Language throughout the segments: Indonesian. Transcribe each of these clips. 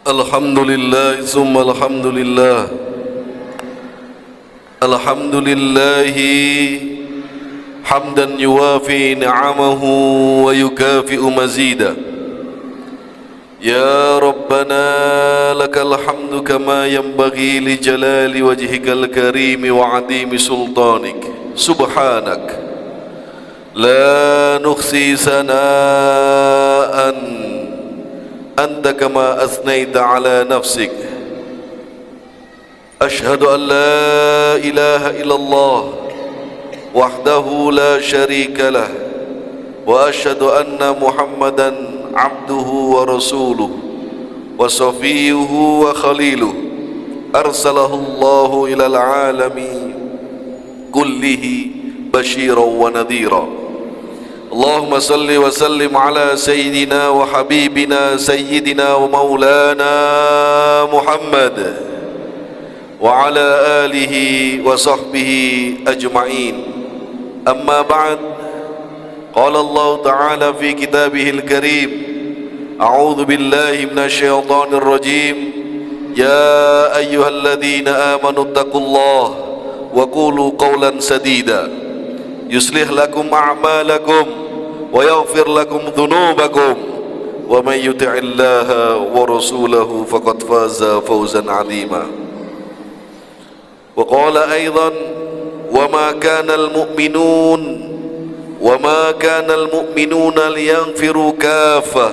Alhamdulillah summa alhamdulillah. Alhamdulillahi hamdan yuwafi ni'amahu wa yukafi'u mazida. Ya Rabbana lakal hamdu kama yanbaghi li jalali wajhikal karim wa 'azimi sultanik. Subhanak la nukhsi sana'an anta kama asnaita ala nafsik. Ashhadu an la ilaha illallah wahdahu la sharika lah wa ashhadu anna Muhammadan abduhu wa rasuluh wa safiyuhu wa khaliluh arsalahu Allahu ilal alami kullihi bashiran wa nadhira. Allahumma salli wa sallim ala sayyidina wa habibina sayyidina wa maulana Muhammad wa ala alihi wa sahbihi ajma'in. Amma ba'd. Qala Allah ta'ala fi kitabihil karim, a'udzu billahi minasy syaithanir rajim. Ya ayyuhalladzina amanu taqullaha wa qulu qawlan sadida yuslih lakum a'malakum wa yaghfir lakum dhunubakum wa man yuti'illaha wa rasulahu faqad faza fawzan 'azima. Wa qala aidan wa ma kana al-mu'minuna liyanfiru kaffah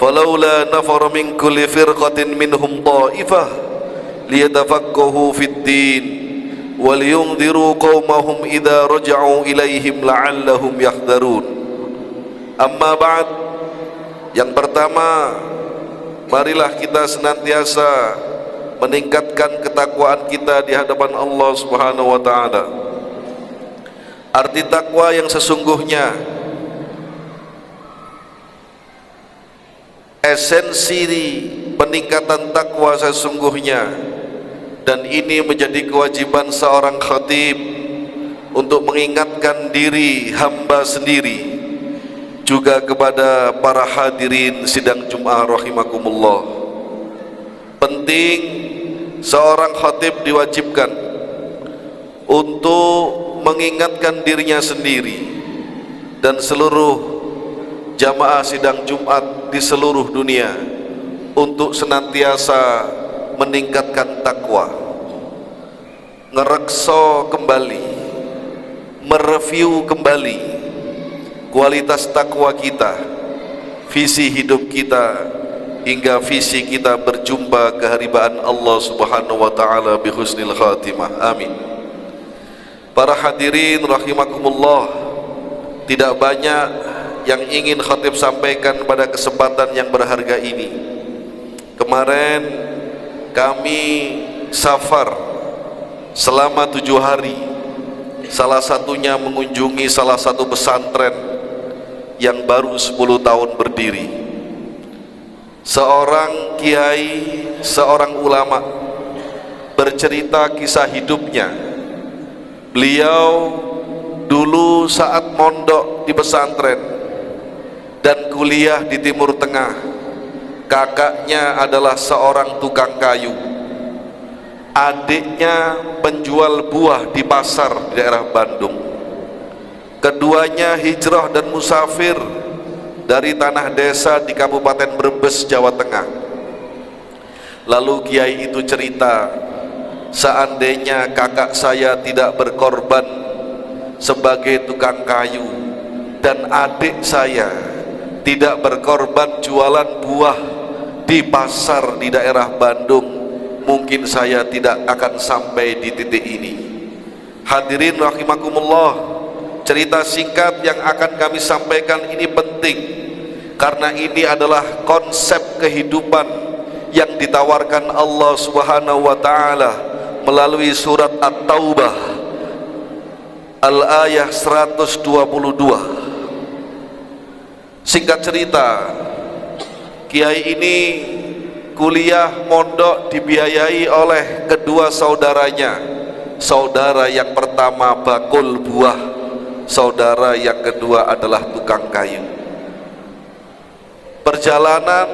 falawla nafara min kulli firqatin minhum ta'ifah liyatafaqahu fid din waliyunziru qaumahum idza raja'u ilaihim la'allahum yahdharun. Amma ba'd. Yang pertama, marilah kita senantiasa meningkatkan ketakwaan kita di hadapan Allah Subhanahu wa taala. Arti takwa yang sesungguhnya, esensi peningkatan takwa sesungguhnya, dan ini menjadi kewajiban seorang khatib untuk mengingatkan diri hamba sendiri, juga kepada para hadirin sidang Jum'ah rahimakumullah. Penting seorang khatib diwajibkan untuk mengingatkan dirinya sendiri dan seluruh jamaah sidang Jumat di seluruh dunia untuk senantiasa meningkatkan takwa, ngerekso kembali, mereview kembali kualitas takwa kita, visi hidup kita, hingga visi kita berjumpa keharibaan Allah Subhanahu wa taala bi husnil khatimah. Amin. Para hadirin rahimakumullah, tidak banyak yang ingin khatib sampaikan pada kesempatan yang berharga ini. Kemarin kami safar selama 7 hari, salah satunya mengunjungi salah satu pesantren yang baru 10 tahun berdiri. Seorang kiai, seorang ulama bercerita kisah hidupnya. Beliau dulu saat mondok di pesantren dan kuliah di Timur Tengah, kakaknya adalah seorang tukang kayu, adiknya penjual buah di pasar di daerah Bandung. Keduanya hijrah dan musafir dari tanah desa di Kabupaten Brebes, Jawa Tengah. Lalu kiai itu cerita, seandainya kakak saya tidak berkorban sebagai tukang kayu dan adik saya tidak berkorban jualan buah di pasar di daerah Bandung, mungkin saya tidak akan sampai di titik ini. Hadirin rahimakumullah, cerita singkat yang akan kami sampaikan ini penting karena ini adalah konsep kehidupan yang ditawarkan Allah Subhanahu wa taala melalui surat At-Taubah al-ayah 122. Singkat cerita, kiai ini kuliah mondok dibiayai oleh kedua saudaranya. Saudara yang pertama bakul buah, saudara yang kedua adalah tukang kayu. Perjalanan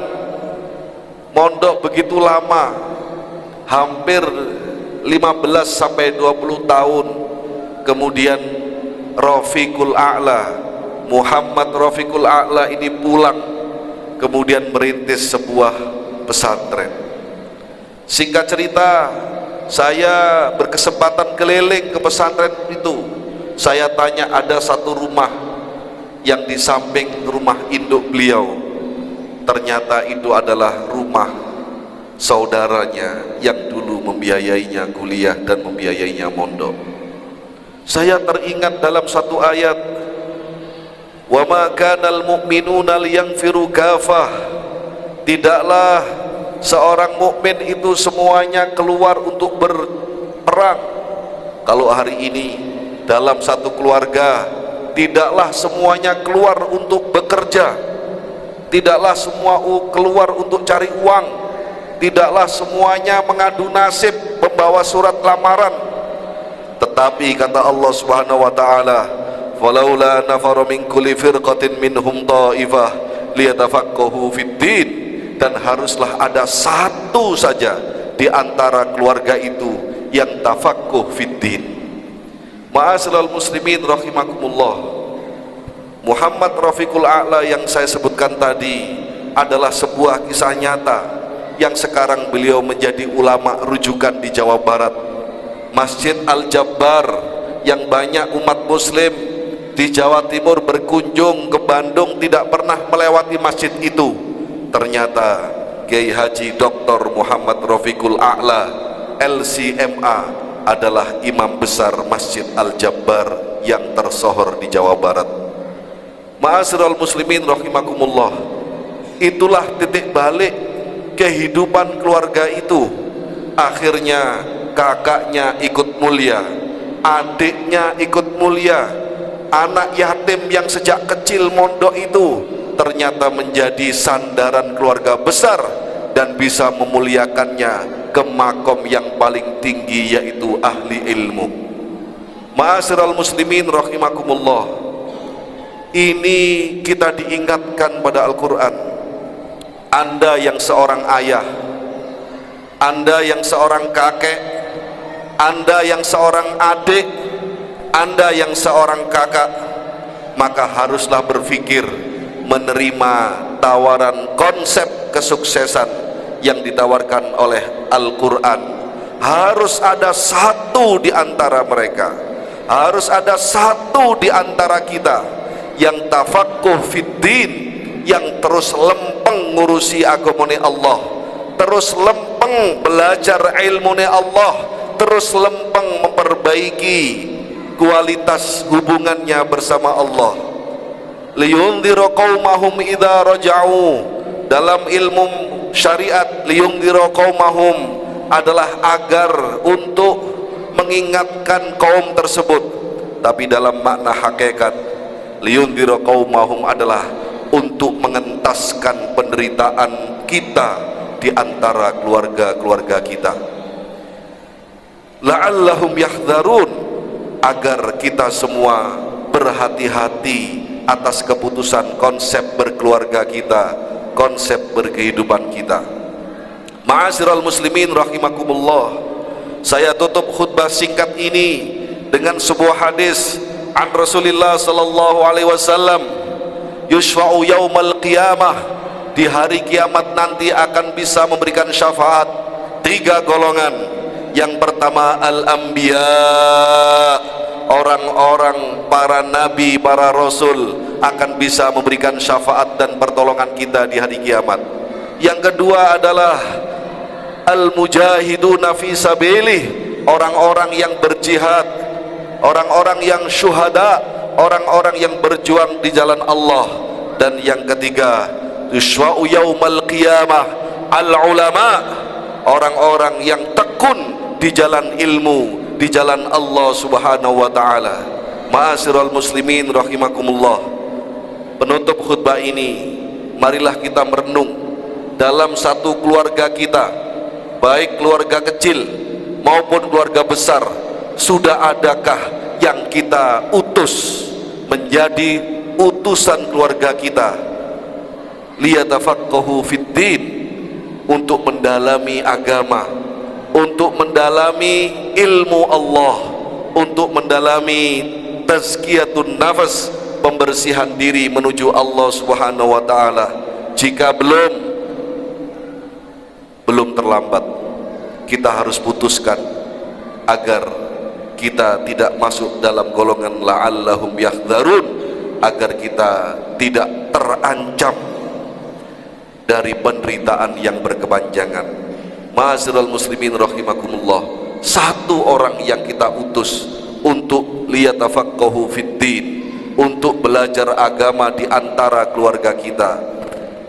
mondok begitu lama, hampir 15 sampai 20 tahun. Kemudian Rafiqul A'la, Muhammad Rafiqul A'la ini pulang, kemudian merintis sebuah pesantren. Singkat cerita, saya berkesempatan keliling ke pesantren itu. Saya tanya, ada satu rumah yang di samping rumah induk beliau, ternyata itu adalah rumah saudaranya yang dulu membiayainya kuliah dan membiayainya mondok. Saya teringat dalam satu ayat, wa ma kanal mu'minuna liyanfiru kafah, tidaklah seorang mukmin itu semuanya keluar untuk berperang. Kalau hari ini dalam satu keluarga, tidaklah semuanya keluar untuk bekerja, tidaklah semua keluar untuk cari uang, tidaklah semuanya mengadu nasib membawa surat lamaran. Tetapi kata Allah Subhanahu wa taala, "Falaula nafara min kulli firqatin minhum ta'ifah liyatafaqahu fid-din." Dan haruslah ada satu saja di antara keluarga itu yang tafaqquh fid-din. Ma'asyiral muslimin rahimakumullah, Muhammad Rafiqul A'la yang saya sebutkan tadi adalah sebuah kisah nyata yang sekarang beliau menjadi ulama rujukan di Jawa Barat. Masjid Al-Jabbar yang banyak umat muslim di Jawa Timur berkunjung ke Bandung tidak pernah melewati masjid itu. Ternyata Kiai Haji Dr. Muhammad Rafiqul A'la LCMA adalah imam besar Masjid Al-Jabbar yang tersohor di Jawa Barat. Ma'asyiral muslimin rahimakumullah, itulah titik balik kehidupan keluarga itu. Akhirnya kakaknya ikut mulia, adiknya ikut mulia, anak yatim yang sejak kecil mondok itu ternyata menjadi sandaran keluarga besar dan bisa memuliakannya ke makom yang paling tinggi, yaitu ahli ilmu. Ma'asyiral muslimin rahimakumullah, ini kita diingatkan pada Al-Quran. Anda yang seorang ayah, Anda yang seorang kakek, Anda yang seorang adik, Anda yang seorang kakak, maka haruslah berpikir menerima tawaran konsep kesuksesan yang ditawarkan oleh Al-Quran. Harus ada satu di antara mereka, harus ada satu di antara kita yang tafaqquh fiddin, yang terus lempeng ngurusi agamane Allah, terus lempeng belajar ilmune Allah, terus lempeng memperbaiki kualitas hubungannya bersama Allah. Liyundhira qaumahum idza raja'u, dalam ilmu syariat liyundhira qaumahum adalah agar untuk mengingatkan kaum tersebut, tapi dalam makna hakikat liyundhira qaumahum adalah untuk mengentaskan penderitaan kita di antara keluarga-keluarga kita. La'allahum yahdharun, agar kita semua berhati-hati atas keputusan konsep berkeluarga kita, konsep berkehidupan kita. Ma'asyiral muslimin rahimakumullah, saya tutup khutbah singkat ini dengan sebuah hadis an Rasulullah sallallahu alaihi wasallam, yushfa'u yaumal qiyamah, di hari kiamat nanti akan bisa memberikan syafaat 3 golongan. Yang pertama al-anbiya, orang-orang para nabi, para rasul akan bisa memberikan syafaat dan pertolongan kita di hari kiamat. Yang kedua adalah al-mujahiduna fi sabilih, orang-orang yang berjihad, orang-orang yang syuhada, orang-orang yang berjuang di jalan Allah. Dan yang ketiga, yushwa'u yaumal qiyamah al-ulama, orang-orang yang tekun di jalan ilmu, di jalan Allah Subhanahu wa ta'ala. Ma'asyiral muslimin rahimakumullah, penutup khutbah ini, marilah kita merenung dalam satu keluarga kita, baik keluarga kecil maupun keluarga besar, sudah adakah yang kita utus menjadi utusan keluarga kita, liyatafaqahu fiddin, untuk mendalami agama, untuk mendalami ilmu Allah, untuk mendalami tazkiyatun nafas, pembersihan diri menuju Allah Subhanahu wa taala. Jika belum terlambat, kita harus putuskan agar kita tidak masuk dalam golongan la'allahum yahdharun, agar kita tidak terancam dari penderitaan yang berkepanjangan. Ma'asyiral muslimin rahimakumullah, satu orang yang kita utus untuk liyatafaqahu fiddin, untuk belajar agama di antara keluarga kita,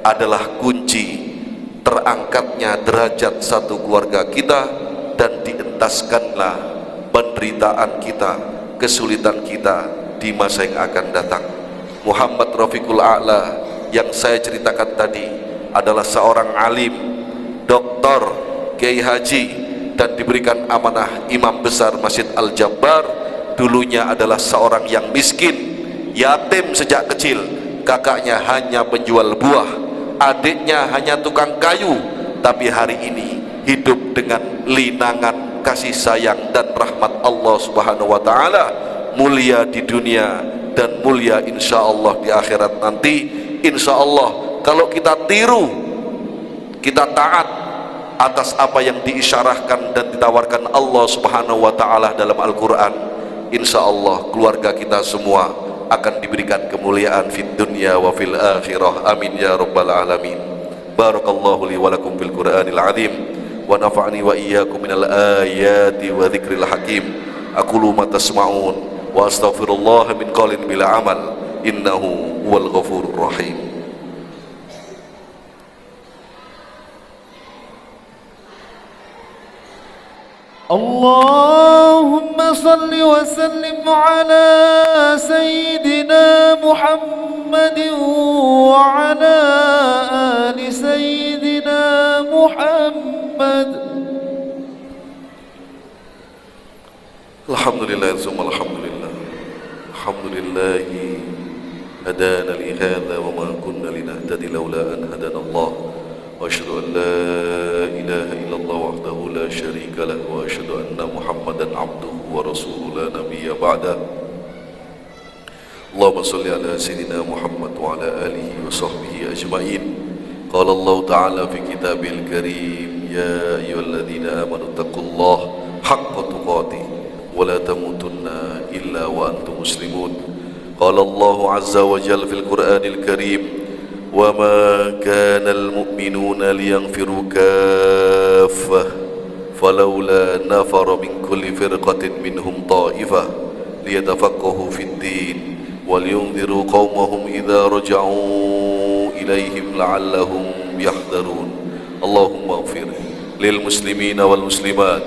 adalah kunci terangkatnya derajat satu keluarga kita dan dientaskanlah penderitaan kita, kesulitan kita di masa yang akan datang. Muhammad Rafiqul A'la yang saya ceritakan tadi adalah seorang alim, doktor, kiai haji, dan diberikan amanah imam besar Masjid Al-Jabbar. Dulunya adalah seorang yang miskin, yatim sejak kecil, kakaknya hanya penjual buah, adiknya hanya tukang kayu, tapi hari ini hidup dengan linangan kasih sayang dan rahmat Allah Subhanahu wa taala, mulia di dunia dan mulia insya Allah di akhirat nanti. Insya Allah kalau kita tiru, kita taat atas apa yang diisyarahkan dan ditawarkan Allah Subhanahu wa taala dalam Al-Quran, insya Allah keluarga kita semua akan diberikan kemuliaan fid dunya wa fil akhirah. Amin ya rabbal alamin. Barakallahu li wa lakum fil Qur'anil azim wa nafa'ani wa iyyakum minal ayati wa dzikril hakim. Aqulu ma tasma'un wa astaghfirullah min qalin bila amal, innahu huwal ghafurur rahim. اللهم صل وسلم على سيدنا محمد وعلى آل سيدنا محمد. Alhamdulillah summa alhamdulillah. Alhamdulillahi hadana li hadha wa ma kunna linahtadi laula an hadana Allah. وأشهد أن لا إله إلا الله وحده لا شريك له وأشهد أن محمدا عبده ورسوله لا نبي بعده. اللهم صل على سيدنا محمد وعلى آله وصحبه أجمعين. قال الله تعالى في كتابه الكريم: يا أيها الذين آمنوا اتقوا الله حق تقاته ولا تموتن إلا وأنتم مسلمون. قال الله عز وجل في القرآن الكريم: وما كان المؤمنون لينفروا كافة فلولا نفر من كل فرقة منهم طائفة ليتفقهوا في الدين ولينذروا قومهم إذا رجعوا إليهم لعلهم يحذرون. اللهم اغفر للمسلمين والمسلمات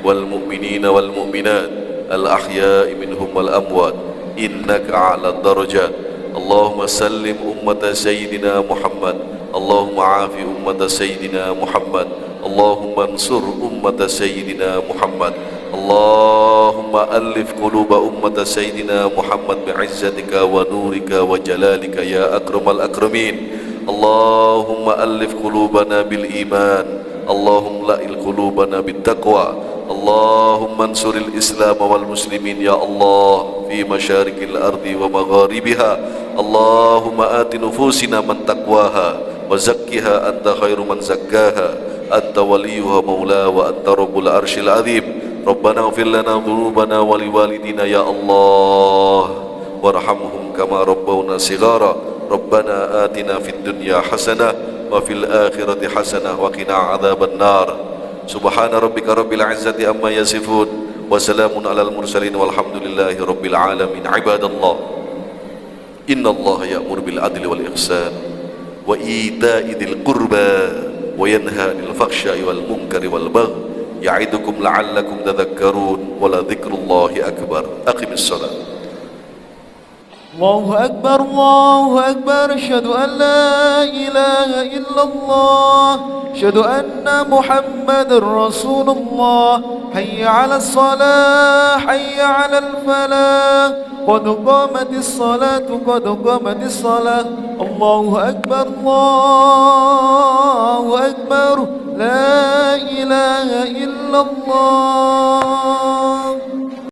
والمؤمنين والمؤمنات الأحياء منهم والأموات إنك أعلى الدرجات. اللهم سلم أمة سيدنا محمد، اللهم عاف أمة سيدنا محمد، اللهم انصر أمة سيدنا محمد، اللهم ألف قلوب أمة سيدنا محمد بعزتك ونورك وجلالك يا أكرم الأكرمين. اللهم ألف قلوبنا بالإيمان، اللهم لئل قلوبنا بالتقوى، اللهم انصر الإسلام والمسلمين يا الله في مشارق الأرض ومغاربها. اللهم آت نفوسنا من تقواها وزكها أنت خير من زكاها، أنت وليها مولاها وأنت رب العرش العظيم. ربنا اغفر لنا ذنوبنا ولوالدينا يا الله وارحمهم كما ربونا صغارا. ربنا آتنا في الدنيا حسنة وفي الآخرة حسنة وقنا عذاب النار. سبحان ربك رب العزة عما يصفون وسلام على المرسلين والحمد لله رب العالمين. عباد الله، إن الله يأمر بالعدل والإحسان وإيتاء ذي القربى وينهى عن الفحشاء والمنكر والبغي يعظكم لعلكم تذكرون ولذكر الله أكبر. أقم الصلاة. الله أكبر أشهد أن لا إله إلا الله أشهد أن محمد رسول الله حي على الصلاة حي على الفلاح قد قامت الصلاة الله أكبر لا إله إلا الله